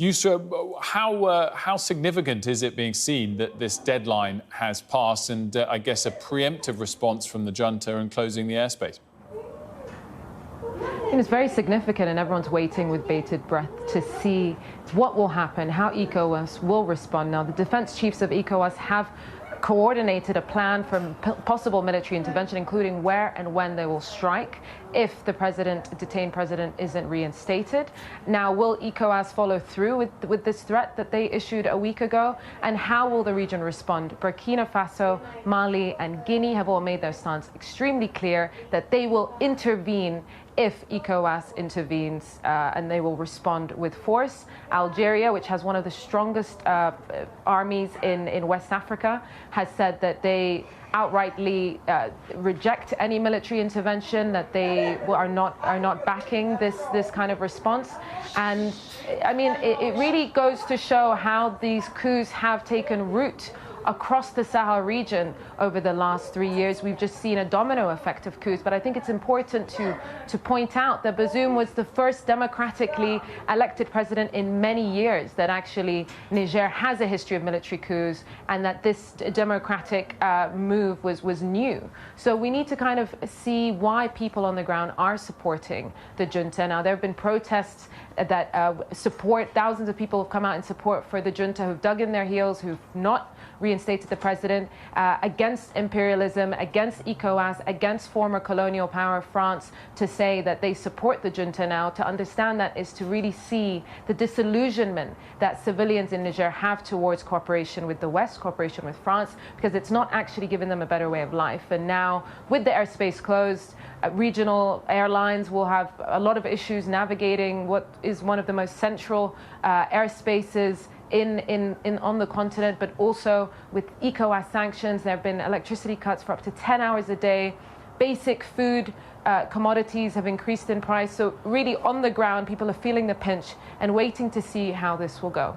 Yusra, how significant is it being seen that this deadline has passed and, I guess, a preemptive response from the junta and closing the airspace? It's very significant, and everyone's waiting with bated breath to see what will happen, how ECOWAS will respond. Now, the defense chiefs of ECOWAS have coordinated a plan for possible military intervention, including where and when they will strike if the detained president isn't reinstated. Now, will ECOWAS follow through with this threat that they issued a week ago? And how will the region respond? Burkina Faso, Mali, and Guinea have all made their stance extremely clear that they will intervene if ECOWAS intervenes, and they will respond with force. Algeria, which has one of the strongest armies in West Africa, has said that they outrightly reject any military intervention, that they are not backing this kind of response. And I mean, it really goes to show how these coups have taken root across the Sahel region over the last 3 years. We've just seen a domino effect of coups, but I think it's important to point out that Bazoum was the first democratically elected president in many years, that actually Niger has a history of military coups, and that this democratic move was new. So we need to kind of see why people on the ground are supporting the junta. Now, there have been protests that support, thousands of people have come out in support for the junta, who've dug in their heels, who've not reinstated the president, against imperialism, against ECOWAS, against former colonial power France, to say that they support the junta now. To understand that is to really see the disillusionment that civilians in Niger have towards cooperation with the West, cooperation with France, because it's not actually giving them a better way of life. And now, with the airspace closed, regional airlines will have a lot of issues navigating what is one of the most central airspaces on the continent, but also with ECOWAS sanctions. There have been electricity cuts for up to 10 hours a day. Basic food commodities have increased in price. So really, on the ground, people are feeling the pinch and waiting to see how this will go.